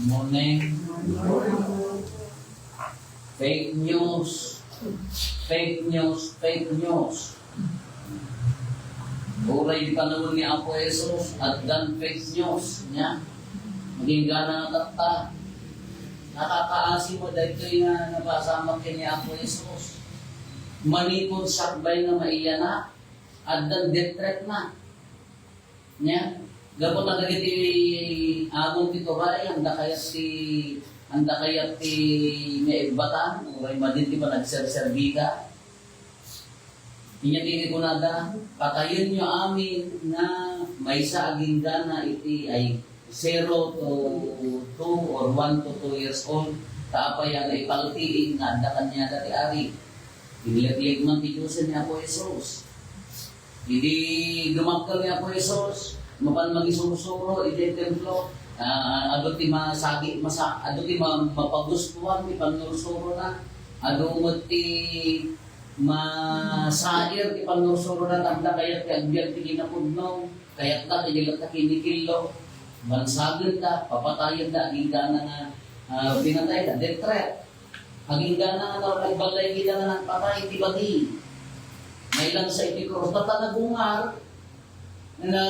Morning. Fake news. Fake news. Fake news. Uray di panahon ni Apo Jesus at dan fake news niya. Maging gana nga tata. Nakakaasi mo dahil ito yung napasama kini Apo Jesus. Manipod sakbay nga maiya na at dan death threat na. Niya. Gapot na dagiti agong tito ba anda kayat ti naibatan uray madinti pa nagserserbiga. Inya ko nada, patayon nyo amin na may sa aging gana iti ay 0 to 2 or 1 to 2 years old. Kaapay ang ipaltiin nga anda kanya dati ari. Inilig man titusin ni Apo Jesus. Hindi lumagkal ni Apo Jesus. Mapan magisuro-suro iti templo. Ado ti masagi, ado ti mapagustuhan ti panurusuro na. Ado mo ti masair ti panurusuro na tanda kayat ti agbyag ti ginapudno. Kayat na ti gilat na kinikilo. Bansagan ka, papatayan ka, agingga na nga pinatay ka, death threat. Agingga na nga nagbalay kita na ng patay ti bati. May lang sa iti cross, tatanagungar na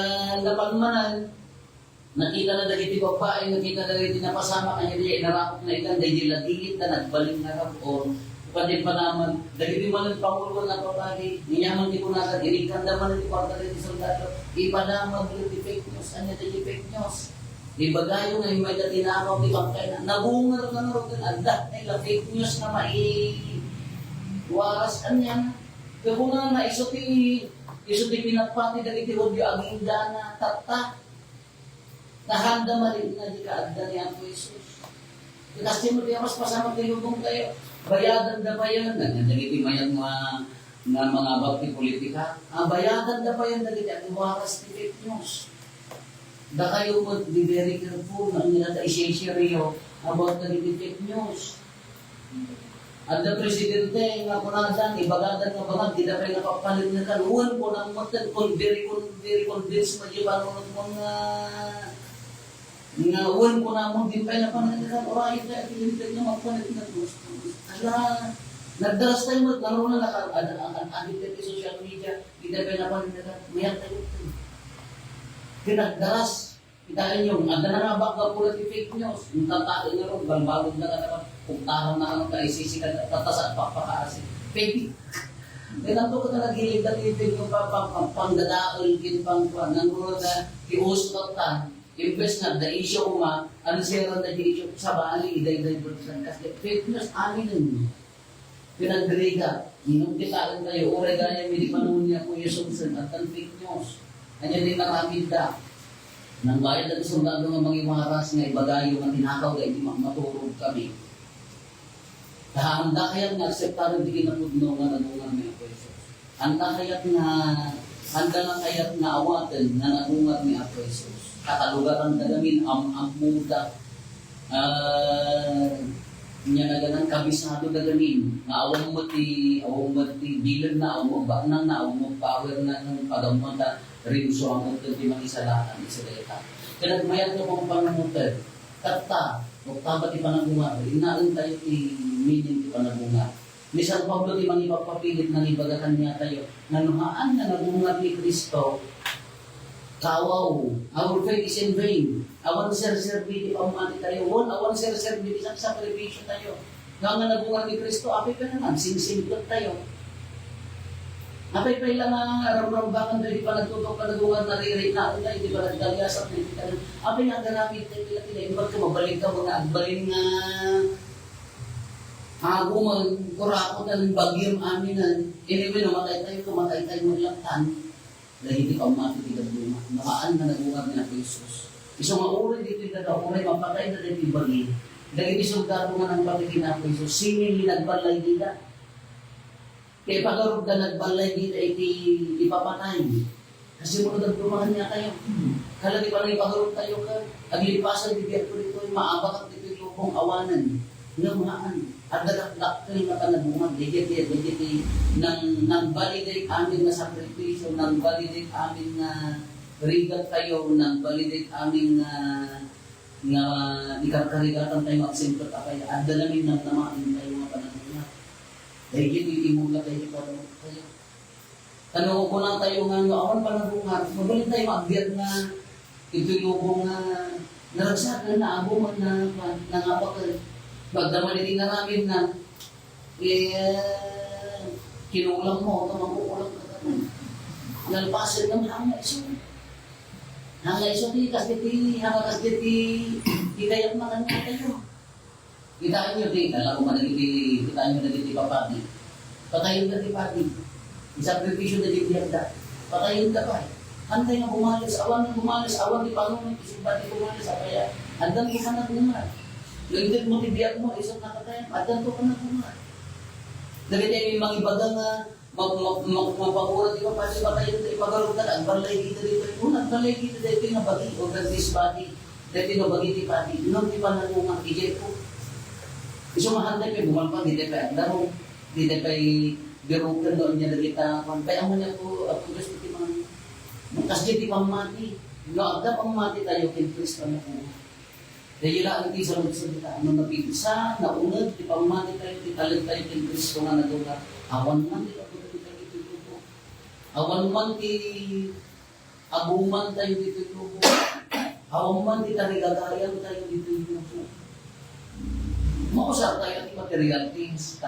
napanmanan. Nakita na dagiti babae, nakita na dagiti napasama kanya di narakot na ikan, dahil latigit na nagbaling na rapon. Pwede pa naman, dagiti manan pangulo na papagi, ninyaman di ko nasa, irikan naman di kwarta rin di soldado, ipa naman di fake news, anya di fake news. Di bagayo nga yung may datinakaw, di bangkay na, nabungar na naroon, anda, nila fake news na waras anya. Kaya kung na iso ti pinagpati dagiti hodyo aging dana, tata, nahanda malit na di kaagda ni Apo Jesus. Kasi mo di mas pasama kayo kung kayo. Bayadan na ba yan? Nagiti mayan nga mga bakti politika. Bayadan na ba yan? Nagiti ang iwakas ti fake news. Da kayo mo be very careful na nila ta i-share about nagiti fake news. At the presidente nga punadan, ibagadan nga bagad, di na kayo nakapalit na kaluan po ng matan, very convinced mo yung mga nga uwan ko na mong din pa na panagdagan oray ka at ilintag na magpalit na gusto. Ala, nagdaras tayo mo, naroon na nakakadikit sa social media, hindi pa na panagdagan, mayang tayo ito. Kinagdaras, kitain nyo, anda na nga baka pula ti fake news, yung tatain na ron, balbalog na ka naman, pagtarang na ka ng kaisisi ka, tatas at papakaasi. Fake. Ganito ko na naghilig na tibig yung pangdadaol, kinpangkuan, nangulo na, iusot ka, imbes na the issue uma, ano siya na the issue sa bali, iday-divert lang kasi fake news, amin nun. Pinag-grega, inumpitaan tayo, uray gaya, hindi panahon niya po Yesusen at ang fake news. Kanya din naramid ka. Nang bayad at sundado ng mga imaras nga ibagayo nga tinakaw, kaya hindi maturog kami. Handa kaya't na-acceptaran di kinapudno nga nanungan niya po Jesus. Handa kaya't na awatin na nanungan niya po Jesus. Katalugan ang dalamin, muda, niya na ganang kabisado dalamin, na awang mati, bilan na, awang magbaknang na, awang power na ng pagamunta, rin so ang muda di mangisalatan, isalita. Kaya mayat ko pang pangamutan, kata, magtabat di panabunga, inaan tayo meaning di panabunga. Ni San Pablo di mangipapapilit na ibagakan niya tayo, nanuhaan na nabunga ni Kristo, kawaw, our faith is in vain. Awan serserbi di pamati tayo. Awan serserbi di sakripisyo tayo. Nga nga nabungan ni Kristo, apay pa naman, sing-singkot tayo. Apay pa ilang aram-rambangan doon, di pa nagtutok pa nagungan, naririt na tayo, di pa nagdaliasap, di pa nagdaliasap. Apay nga ganapit tayo, di ba ka mabalik ka mga agbalin nga agumang kurakot ng bagyong aminan. Anyway, namatay tayo maglantan. Dahil hindi pa umatitigat luma. Nakaan na nagungan na ako Jesus. Isang mauray dito yung nagauray, mapatay na dito yung bagi. Dahil isultado nga ng pagiging na ako Jesus. Singin nagbalay dita. Kaya pagkarog ka nagbalay dita, ipapatay. Kasi muna nagdumahan niya kayo. Kala di pa rin ipagkarog tayo ka. Aglipasan bibiyat ko dito, maabak ang dito yung lupong awanan. Ngamaan. At nagdaktil na panabungan, digit nang validate amin na sakripisyo, nang validate amin na rigat kayo, nang validate amin na nga ikarkarigatan tayo magsimpat kaya at dalamin ng namaan tayo mga panahon na. Dahil yun imula tayo tayo. Tanong ko lang tayo nga awan panahungan, magaling tayo maagbiad na ito'y lubong na naragsakan na abuman na nangapak. Bagdaman hindi na namin na kinulang mo, magukulang ka naman. Nalpasan naman hanggang iso. Hanggang iso di kayang makan nga tayo. Kitaan nyo di, alam ko kitaan nyo na di papadi. Patayin ka di padi. Isakripisyon na di biyagda. Patayin ka pa. Hantay na bumalis, awan di pangunan, isimpati bumalis, kaya andan ko ka na bumalis. Yung mo tibiyag mo, isang nakatayan, andan ko ka na bumalis. Dahil tayo may mga ibaga nga, mapapura di ba pati patayin tayo pagkaroon ka na, ang balay kita dito. Ang balay kita dito yung nabagi, o this body, dito yung nabagi di pati. Nung di pa nakungang ijay ko. Iso mahanday pa, bumalpang, di tayo pa agdaro, di tayo pa birukan doon niya na kita. Kaya mo niya po, ako gusto di mga, kasi di pamati. Agda pamati tayo, kinpris pa na po. Dahil lang hindi sa magsalita, ano nabigsa, naunod, di pamati tayo, di talit tayo, kinpris ko nga na doon. Awan man, di ako dito tayo dito po. Awan man, di abuman tayo dito po. Awan man, di tarigagayan tayo dito po. Mausap tayo at material things,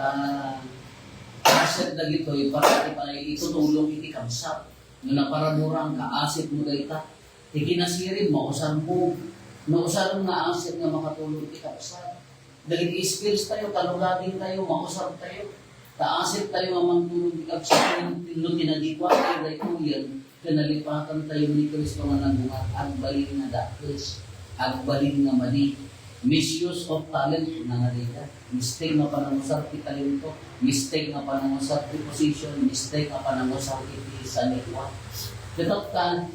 asset na dito, para itutulong iti kamsap. Nung naparamurang ka-asset mo dahita, ikinasirin mo, usan mo, nausan nga asset nga makatulong iti kamsap. Dahil i-skills tayo, kalugagin tayo, mausap tayo, ka-asset tayo nga mangtulong iti kamsap, nung tinadikwa tayo dahito yan, kanalipatan tayo ni Kristo nga nagungat, agbalin nga dakis, agbalin nga mali. Misuse of talent na nga dito. Mistake nga panangusap ti talento, mistake nga panangusap ti position, mistake nga panangusap ti sanitwa. Dapat ka,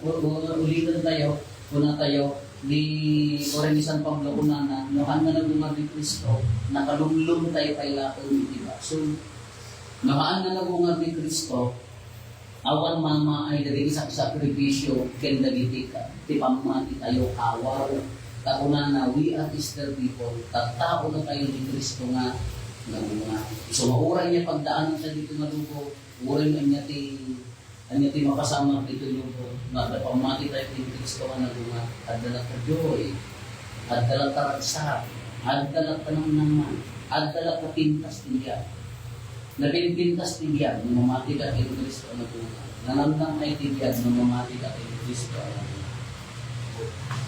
ulitan tayo, una tayo, ni Orenisan Pablo Unana, nohan nga nagungan ni Kristo, nakalumlum tayo kay lakon, diba? So, nohan nga nagungan ni Kristo, awan mama ay dali sa sakripisyo, kenda gitika, ti pamati tayo awaw, takunan na we are Easter people, tattao na tayo ni Kristo nga nagunga. So mauray niya pagdaanan sa dito nga lugo, uray niya ti makasama dito lugo, na pamati tayo ni Kristo nga nagunga, adala ka joy, adala ka ragsa, adala ka naman, adala ka pintas tingyan. Nabinpintas tingyan, nung mamati ka kay Kristo nga nagunga. Nanamnang ay tingyan, nung mamati ka kay Kristo nga nagunga.